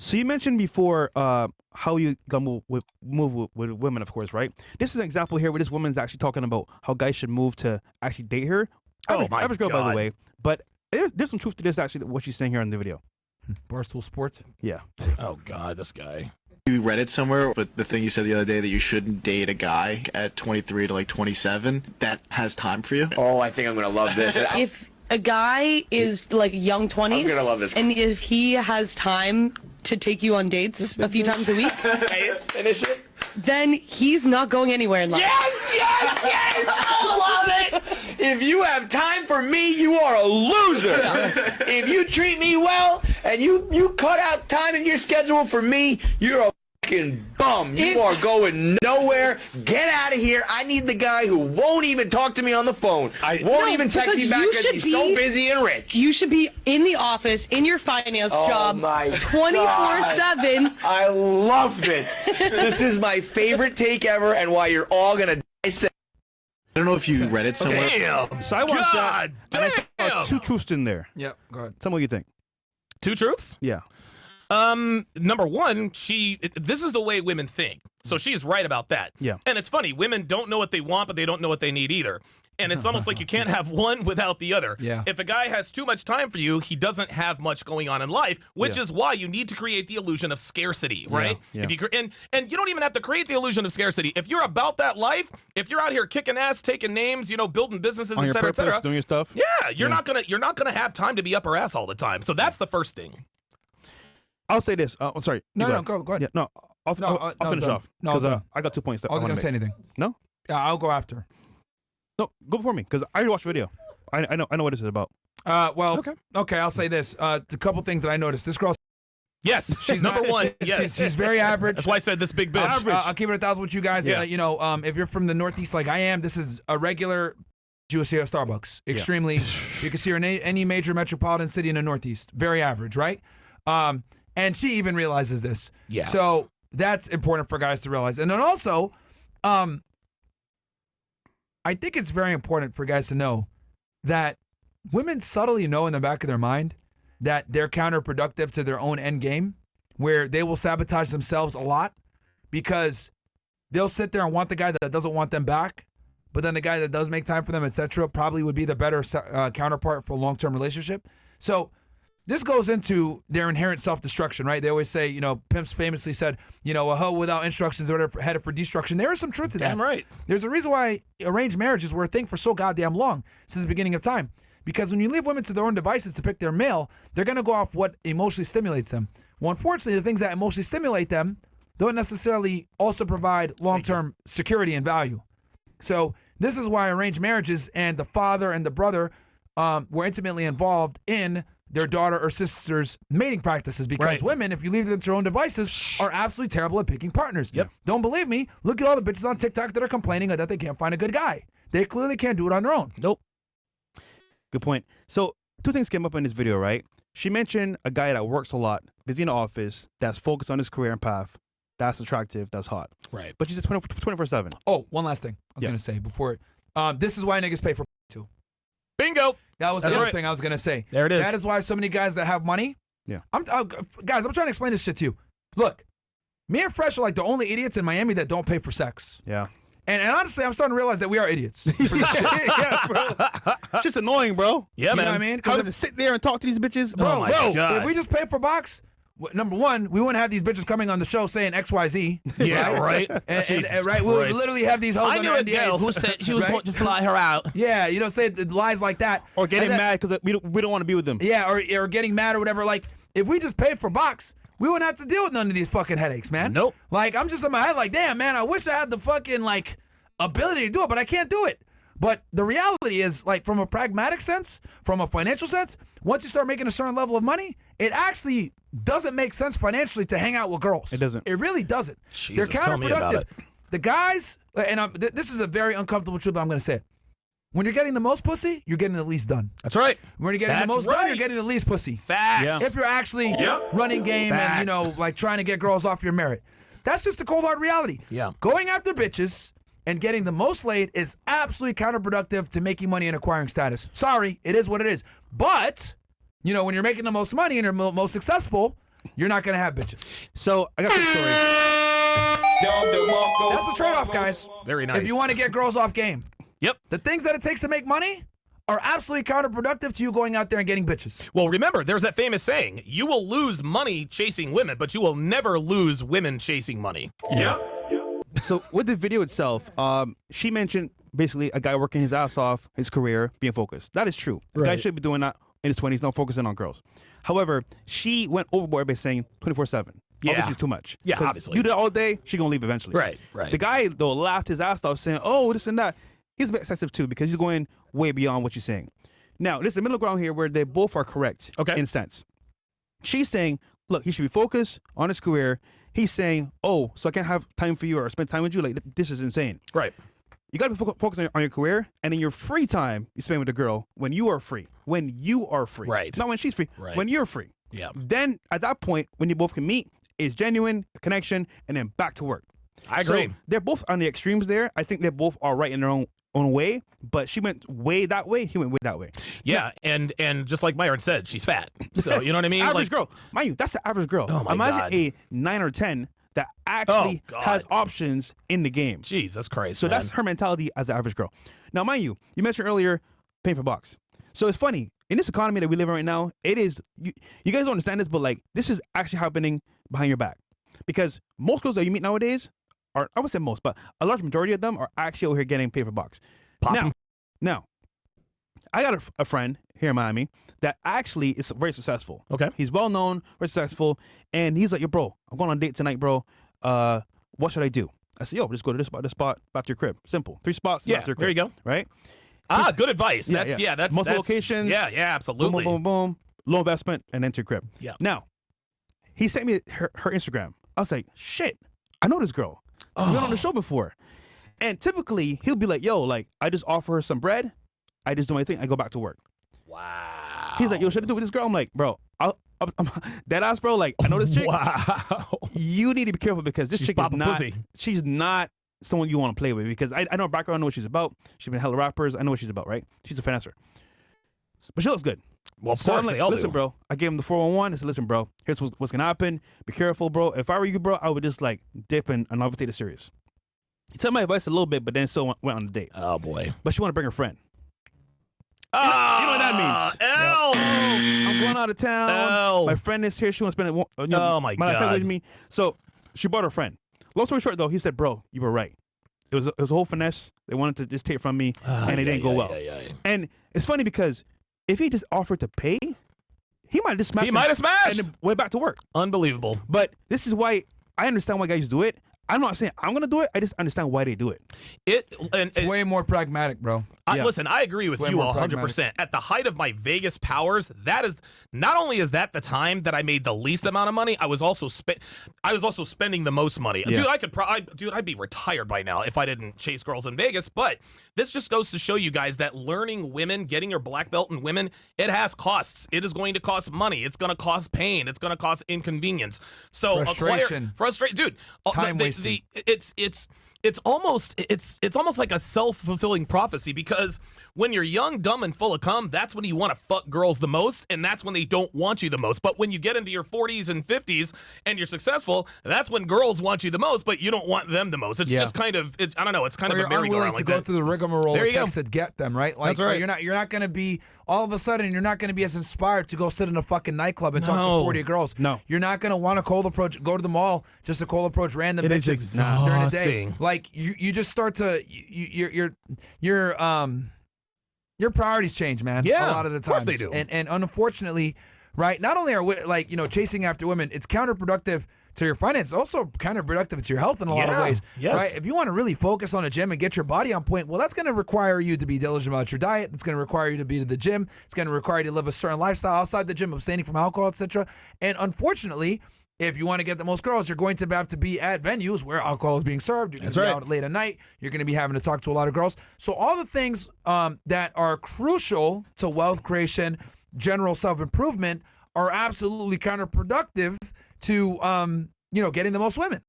So you mentioned before how you move with women, of course, right? This is an example here where this woman's actually talking about how guys should move to actually date her. Average girl, by the way. But there's some truth to this, actually, what she's saying here in the video. Barstool Sports? Yeah. Oh, God, this guy. You read it somewhere, but the thing you said the other day that you shouldn't date a guy at 23 to like 27 that has time for you. Oh, I think I'm gonna love this. If a guy is like young 20s, I'm gonna love this. and if he has time to take you on dates a few times a week, Say it, finish it. then he's not going anywhere in life. Yes! I love it! If you have time for me, you are a loser. If you treat me well and you cut out time in your schedule for me, you're a fucking bum. You are going nowhere. Get out of here. I need the guy who won't even talk to me on the phone. Won't even text me back because he's so busy and rich. You should be in the office, in your finance job, 24/7. I love this. This is my favorite take ever and why you're all going to dissect. I don't know if you read it somewhere. Damn. So I watched that, damn. and I saw two truths in there. Yep, go ahead. Tell me what you think. Two truths? Yeah. Number one, this is the way women think. So she's right about that. Yeah. And it's funny, women don't know what they want, but they don't know what they need either. And it's almost like you can't have one without the other. Yeah. If a guy has too much time for you, he doesn't have much going on in life, which is why you need to create the illusion of scarcity, right? Yeah. If you and you don't even have to create the illusion of scarcity. If you're about that life, if you're out here kicking ass, taking names, building businesses, On et your cetera, et purpose, cetera, doing your stuff. yeah, you're not gonna have time to be up her ass all the time. So that's the first thing. I'll say this. I'm sorry. No, go ahead. Yeah, no, I'll finish done. off No, because done. I got 2 points. That I wasn't wanna going to say make. anything. No, I'll go after. no, go before me because I already watched the video. I know what this is about. Okay, I'll say this. The couple things that I noticed. This girl, Yes, she's number one. Yes, she's very average. That's why I said this big bitch. I'll keep it 1,000 with you guys. Yeah. If you're from the Northeast like I am, this is a regular you see at Starbucks. Extremely. You can see her in any major metropolitan city in the Northeast. Very average, right? And she even realizes this. Yeah. So that's important for guys to realize. And then also, I think it's very important for guys to know that women subtly know in the back of their mind that they're counterproductive to their own end game, where they will sabotage themselves a lot because they'll sit there and want the guy that doesn't want them back, but then the guy that does make time for them, etc., probably would be the better counterpart for a long-term relationship. So this goes into their inherent self-destruction, right? They always say, pimps famously said, a hoe without instructions or whatever headed for destruction. There is some truth to that. Damn right. There's a reason why arranged marriages were a thing for so goddamn long, since the beginning of time. Because when you leave women to their own devices to pick their male, they're going to go off what emotionally stimulates them. Well, unfortunately, the things that emotionally stimulate them don't necessarily also provide long-term security and value. So this is why arranged marriages and the father and the brother were intimately involved in their daughter or sister's mating practices, because women, if you leave them to their own devices, are absolutely terrible at picking partners. Yep. Don't believe me? Look at all the bitches on TikTok that are complaining that they can't find a good guy. They clearly can't do it on their own. Nope. Good point. So two things came up in this video, right? She mentioned a guy that works a lot, busy in the office, that's focused on his career and path, that's attractive, that's hot. Right. But she's 24/7. Oh, one last thing I was going to say before. This is why niggas pay for too. Bingo. That was the other thing I was going to say. There it is. That is why so many guys that have money. Yeah. Guys, I'm trying to explain this shit to you. Look, me and Fresh are like the only idiots in Miami that don't pay for sex. Yeah. And honestly, I'm starting to realize that we are idiots for this shit. Yeah, bro. It's just annoying, bro. Yeah, You man. know what I mean? How to sit there and talk to these bitches? Bro, my God. if we just pay for box, number one, we wouldn't have these bitches coming on the show saying XYZ. Yeah, right. And right, we would literally have these hoes I on knew their a girl NDAs. who said she was Right? going to fly her out. Yeah, say lies like that. Or getting And then- mad because we don't want to be with them. Yeah, or getting mad or whatever. Like, if we just paid for box, we wouldn't have to deal with none of these fucking headaches, man. Nope. Like, I'm just in my head like, damn, man, I wish I had the fucking, ability to do it, but I can't do it. But the reality is, from a pragmatic sense, from a financial sense, once you start making a certain level of money, it actually doesn't make sense financially to hang out with girls. It doesn't. It really doesn't. Jesus, They're tell me about counterproductive. it. The guys, and this is a very uncomfortable truth, but I'm going to say it. When you're getting the most pussy, you're getting the least done. That's right. When you're getting That's the most done, right. you're getting the least pussy. Facts. Yeah. If you're actually running game Facts. and, trying to get girls off your merit. That's just the cold hard reality. Yeah. Going after bitches and getting the most laid is absolutely counterproductive to making money and acquiring status. Sorry, it is what it is. But, when you're making the most money and you're most successful, you're not gonna have bitches. So I got a quick story. That's the trade-off, guys. Very nice. If you want to get girls off game, Yep. the things that it takes to make money are absolutely counterproductive to you going out there and getting bitches. Well, remember, there's that famous saying, you will lose money chasing women, but you will never lose women chasing money. So with the video itself, she mentioned basically a guy working his ass off, his career, being focused. That is true. A guy should be doing that in his 20s, not focusing on girls. However, she went overboard by saying 24/7. Yeah. Obviously, it's too much. Yeah, 'Cause obviously. You do that all day, she gonna leave eventually. Right, right. The guy, though, laughed his ass off saying, oh, this and that. He's a bit excessive, too, because he's going way beyond what you're saying. Now, there's a middle ground here where they both are correct in a sense. She's saying, look, he should be focused on his career. He's saying, oh, so I can't have time for you or spend time with you? Like, this is insane. Right. You got to be focused on your career, and in your free time, you spend with a girl when you are free. When you are free. Right. Not when she's free. Right. When you're free. Yeah. Then, at that point, when you both can meet, is genuine connection, and then back to work. I agree. So they're both on the extremes there. I think they both are right in their own way, but she went way that way, he went way that way. Yeah, and just like Myron said, she's fat. So, you know what I mean? Average girl. Mind you, that's the average girl. Oh, my Imagine God. a 9 or 10 that actually God. has options in the game. Jesus Christ, So man. that's her mentality as the average girl. Now, mind you, you mentioned earlier paying for box. So it's funny. In this economy that we live in right now, it is, you guys don't understand this, but like, this is actually happening behind your back. Because most girls that you meet nowadays are, I would say most, but a large majority of them are actually over here getting paid for box. Now, I got a friend here in Miami that actually is very successful. Okay. He's well known, very successful, and he's like, yo, bro, I'm going on a date tonight, bro. What should I do? I said, yo, just go to this spot, back to your crib. Simple. 3 spots, Yeah, back to your there crib. you go. Right? Good advice. That's multiple locations. Yeah, absolutely. Boom, boom, boom, boom. Low investment, and then to your crib. Yeah. Now, he sent me her Instagram. I was like, shit, I know this girl. She's been on the show before. And typically, he'll be like, yo, like, I just offer her some bread. I just do my thing. I go back to work. Wow. He's like, yo, should I do it with this girl? I'm like, bro, I'm dead ass, bro. Like, I know this chick. Wow. You need to be careful because this chick is Papa not, Pussy. she's not someone you want to play with because I know her background, I know what she's about. She's been hella rappers. I know what she's about, right? She's a finesser. But she looks good. Well, of So course I'm like, they all listen, do. bro. I gave him the 411. I said, listen, bro, here's what's going to happen. Be careful, bro. If I were you, bro, I would just like dip and not take it serious. He took my advice a little bit, but then still went on the date. Oh, boy. But she wanted to bring her friend. Oh, you know what that means. L. I'm going out of town. Oh. My friend is here. She wants to spend Oh, my life God. with me. So she brought her friend. Long story short, though, he said, bro, you were right. It was a whole finesse. They wanted to just take it from me, and it didn't go well. And it's funny because if he just offered to pay, he might have just smashed. He might have smashed. and then went back to work. Unbelievable. But this is why I understand why guys do it. I'm not saying I'm gonna do it. I just understand why they do it. It's way more pragmatic, bro. Listen, I agree with Way you more 100%. At the height of my Vegas powers, that is not only is that the time that I made the least amount of money, I was also spending the most money. Yeah. Dude, I could I'd be retired by now if I didn't chase girls in Vegas. But this just goes to show you guys that learning women, getting your black belt in women, it has costs. It is going to cost money. It's going to cost pain. It's going to cost inconvenience. So Frustration. dude. Time wasting. It's almost like a self-fulfilling prophecy because when you're young, dumb, and full of cum, that's when you want to fuck girls the most, and that's when they don't want you the most. But when you get into your 40s and 50s and you're successful, that's when girls want you the most, but you don't want them the most. It's just kind of, I don't know, it's kind Or of a you're merry-go-round unwilling to like go that. through the rigmarole There it you takes go. to get them, right? Like, That's right. You're not going to be, all of a sudden, you're not going to be as inspired to go sit in a fucking nightclub and talk to No. 40 girls. No. You're not going to want to cold approach, go to the mall just to cold approach random It is bitches during the day. exhausting. Like, you just start to, your priorities change, man. Yeah, a lot of the of course times. they do. And unfortunately, right, not only are we, like, chasing after women, it's counterproductive to your finance, also counterproductive to your health in a lot of Yeah, ways. yes. Right? If you want to really focus on a gym and get your body on point, well, that's going to require you to be diligent about your diet. It's going to require you to be to the gym. It's going to require you to live a certain lifestyle outside the gym, abstaining from alcohol, etc. And unfortunately, if you want to get the most girls, you're going to have to be at venues where alcohol is being served. You're going to be out late at night. You're going to be having to talk to a lot of girls. So all the things that are crucial to wealth creation, general self-improvement, are absolutely counterproductive to getting the most women.